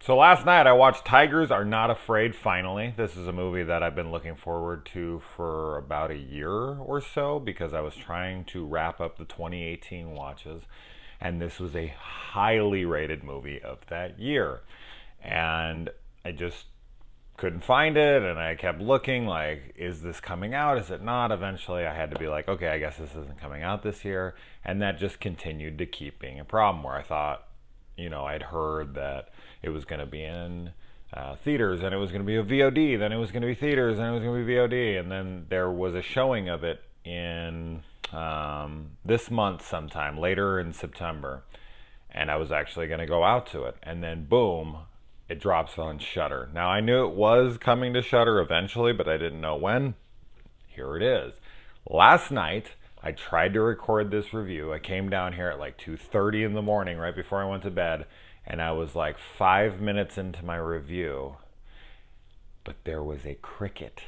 So last night I watched Tigers Are Not Afraid finally. This is a movie that I've been looking forward to for about a year or so because I was trying to wrap up the 2018 watches, and this was a highly rated movie of that year. And I just couldn't find it, and I kept looking like, is this coming out? Is it not? Eventually I had to be like, okay, I guess this isn't coming out this year. And that just continued to keep being a problem where I thought, I'd heard that it was going to be in theaters, and it was going to be a VOD, then it was going to be theaters, and it was going to be VOD, and then there was a showing of it in this month sometime, later in September, and I was actually going to go out to it, and then boom, it drops on Shudder. Now I knew it was coming to Shudder eventually, but I didn't know when. Here it is. Last night, I tried to record this review. I came down here at like 2:30 in the morning, right before I went to bed, and I was like 5 minutes into my review, but there was a cricket,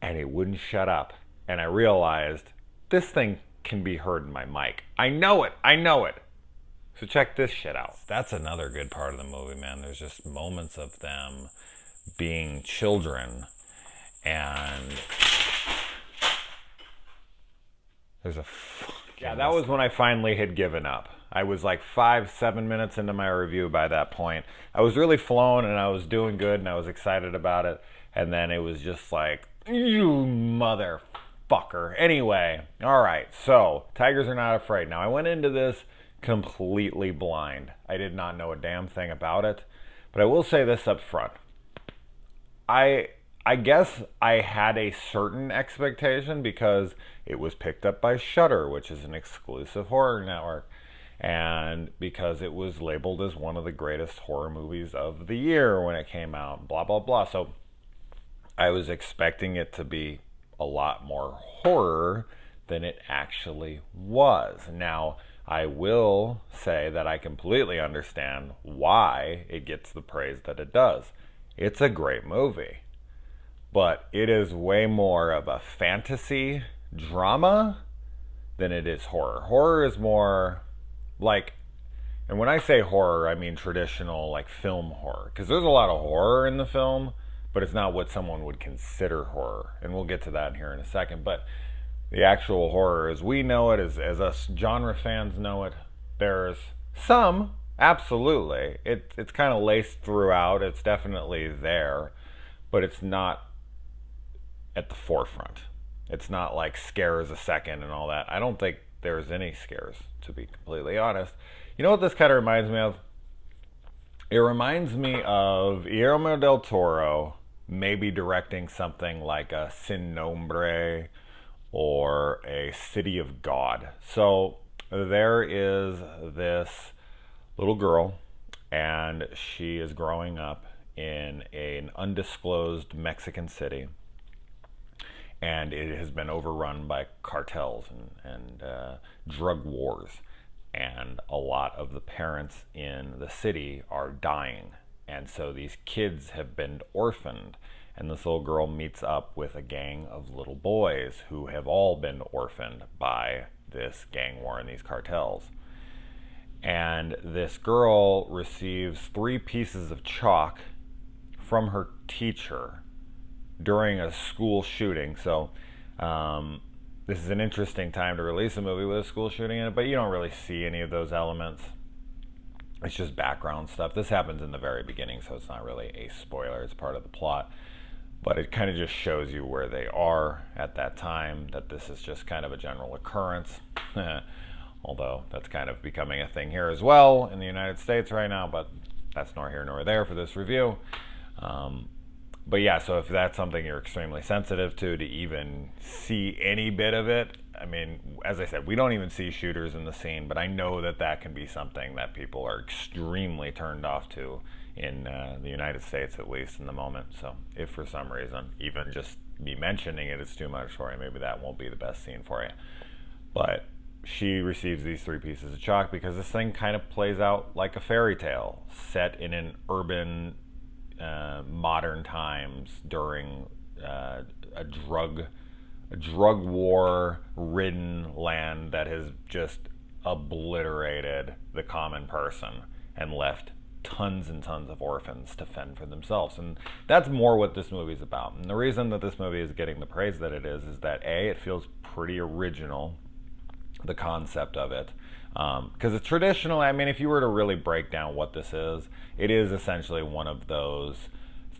and it wouldn't shut up. And I realized this thing can be heard in my mic. I know it. I know it. So check this shit out. That's another good part of the movie, man. There's just moments of them being children, and there's a yeah, that was when I finally had given up. I was like 5-7 minutes into my review by that point. I was really flowing, and I was doing good, and I was excited about it. And then it was just like, you motherfucker. Anyway, all right, so Tigers Are Not Afraid. Now, I went into this completely blind. I did not know a damn thing about it. But I will say this up front. I guess I had a certain expectation because it was picked up by Shudder, which is an exclusive horror network, and because it was labeled as one of the greatest horror movies of the year when it came out, blah, blah, blah. So I was expecting it to be a lot more horror than it actually was. Now, I will say that I completely understand why it gets the praise that it does. It's a great movie, but it is way more of a fantasy drama than it is horror. Horror is more like, and when I say horror, I mean traditional like film horror, because there's a lot of horror in the film, but it's not what someone would consider horror, and we'll get to that here in a second. But the actual horror as we know it, as us genre fans know it, there's some, absolutely. It's kind of laced throughout. It's definitely there, but it's not at the forefront. It's not like scares a second and all that. I don't think there's any scares, to be completely honest. You know what this kind of reminds me of? It reminds me of Guillermo del Toro maybe directing something like a Sin Nombre or a City of God. So there is this little girl, and she is growing up in an undisclosed Mexican city, and it has been overrun by cartels and drug wars, and a lot of the parents in the city are dying, and so these kids have been orphaned, and this little girl meets up with a gang of little boys who have all been orphaned by this gang war and these cartels. And this girl receives 3 pieces of chalk from her teacher during a school shooting. So this is an interesting time to release a movie with a school shooting in it, but you don't really see any of those elements. It's just background stuff. This happens in the very beginning, so it's not really a spoiler. It's part of the plot. But it kind of just shows you where they are at that time, that this is just kind of a general occurrence. Although that's kind of becoming a thing here as well in the United States right now, but that's nor here nor there for this review. But yeah, so if that's something you're extremely sensitive to even see any bit of it, I mean, as I said, we don't even see shooters in the scene, but I know that that can be something that people are extremely turned off to in the United States, at least in the moment. So if for some reason, even just me mentioning it is too much for you, maybe that won't be the best scene for you. But she receives these 3 pieces of chalk because this thing kind of plays out like a fairy tale set in an urban modern times during a drug war ridden land that has just obliterated the common person and left tons and tons of orphans to fend for themselves. And that's more what this movie is about. And the reason that this movie is getting the praise that it is that A, it feels pretty original, the concept of it. Because it's traditional. I mean, if you were to really break down what this is, it is essentially one of those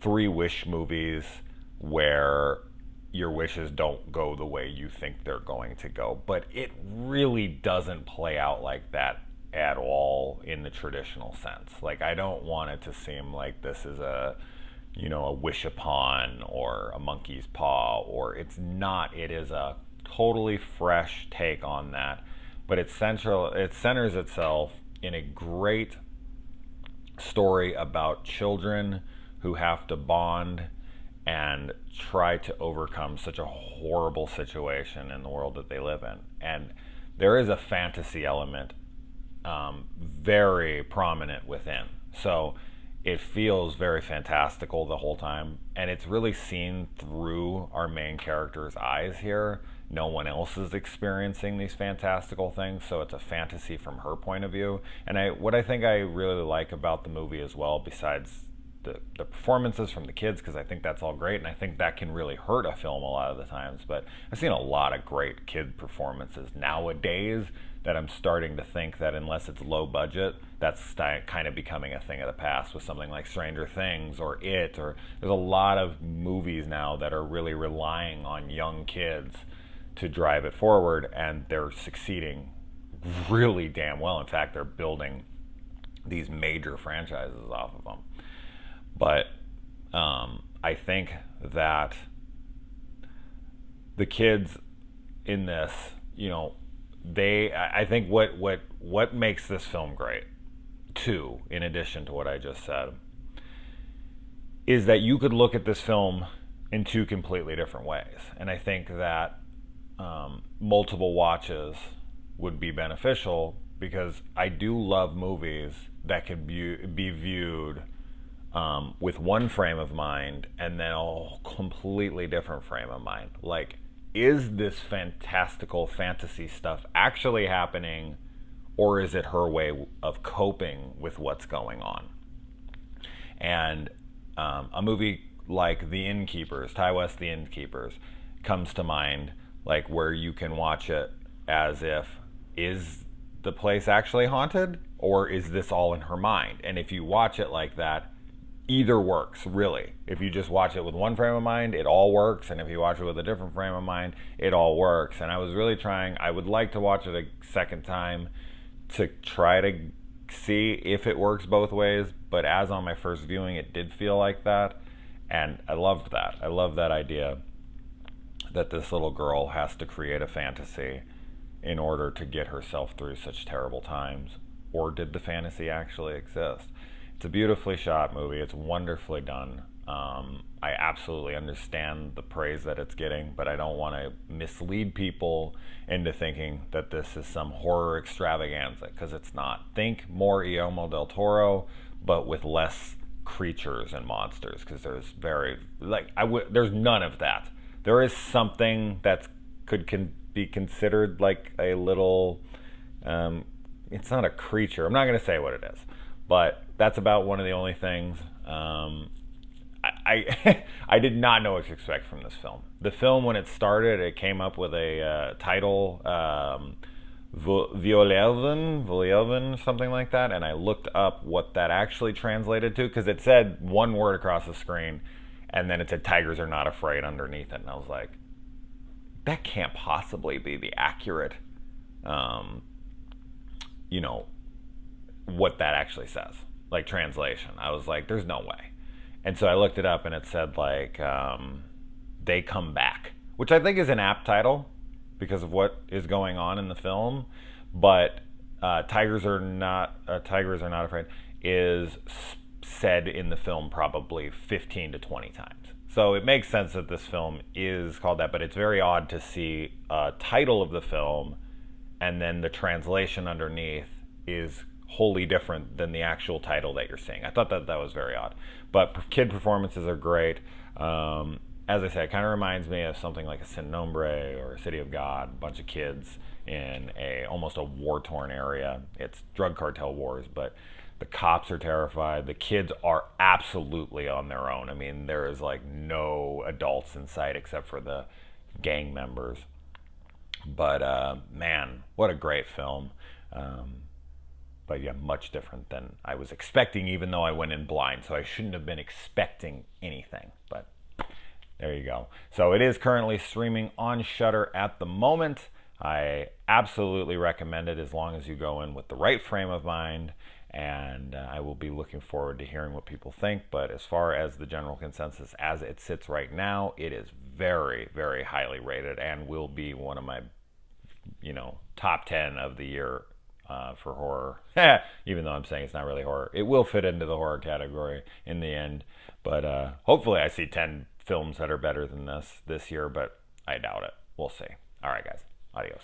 three wish movies where your wishes don't go the way you think they're going to go. But it really doesn't play out like that at all in the traditional sense. Like, I don't want it to seem like this is a wish upon or a monkey's paw, or it's not. It is a totally fresh take on that. But it centers itself in a great story about children who have to bond and try to overcome such a horrible situation in the world that they live in. And there is a fantasy element very prominent within. So it feels very fantastical the whole time. And it's really seen through our main character's eyes here. No one else is experiencing these fantastical things, so it's a fantasy from her point of view. And what I think I really like about the movie as well, besides the performances from the kids, because I think that's all great, and I think that can really hurt a film a lot of the times, but I've seen a lot of great kid performances nowadays that I'm starting to think that unless it's low budget, that's kind of becoming a thing of the past with something like Stranger Things or It, or there's a lot of movies now that are really relying on young kids to drive it forward, and they're succeeding really damn well. In fact, they're building these major franchises off of them. But I think that the kids in this, I think what makes this film great, too, in addition to what I just said, is that you could look at this film in two completely different ways. And I think that multiple watches would be beneficial, because I do love movies that could be viewed with one frame of mind and then a completely different frame of mind. Like, is this fantastical fantasy stuff actually happening, or is it her way of coping with what's going on? And a movie like The Innkeepers, Ty West The Innkeepers, comes to mind, like, where you can watch it as if, is the place actually haunted, or is this all in her mind? And if you watch it like that, either works, really. If you just watch it with one frame of mind, it all works, and if you watch it with a different frame of mind, it all works. And I was really trying, I would like to watch it a second time to try to see if it works both ways, but as on my first viewing, it did feel like that, and I loved that. I love that idea that this little girl has to create a fantasy in order to get herself through such terrible times. Or did the fantasy actually exist? It's a beautifully shot movie. It's wonderfully done. I absolutely understand the praise that it's getting, but I don't want to mislead people into thinking that this is some horror extravaganza, because it's not. Think more Guillermo del Toro, but with less creatures and monsters, because there's there's none of that. There is something that can be considered like a little, it's not a creature. I'm not going to say what it is, but that's about one of the only things. I did not know what to expect from this film. The film, when it started, it came up with a title, Volelven, something like that, and I looked up what that actually translated to, because it said one word across the screen, and then it said "Tigers are not afraid" underneath it, and I was like, that can't possibly be the accurate, what that actually says, like translation. I was like, there's no way. And so I looked it up, and it said They Come Back, which I think is an apt title because of what is going on in the film. But Tigers Are Not Afraid is said in the film probably 15 to 20 times. So it makes sense that this film is called that, but it's very odd to see a title of the film and then the translation underneath is wholly different than the actual title that you're seeing. I thought that was very odd. But kid performances are great. As I said, it kind of reminds me of something like a Sin Nombre or a City of God, a bunch of kids in almost a war-torn area. It's drug cartel wars, but The cops are terrified. The kids are absolutely on their own. I mean, there is like no adults in sight except for the gang members. But man, what a great film. But yeah, much different than I was expecting, even though I went in blind. So I shouldn't have been expecting anything. But there you go. So it is currently streaming on Shudder at the moment. I absolutely recommend it as long as you go in with the right frame of mind. And I will be looking forward to hearing what people think. But as far as the general consensus as it sits right now, it is very, very highly rated and will be one of my, top 10 of the year for horror. Even though I'm saying it's not really horror, it will fit into the horror category in the end. But hopefully I see 10 films that are better than this year, but I doubt it. We'll see. All right, guys. Adios.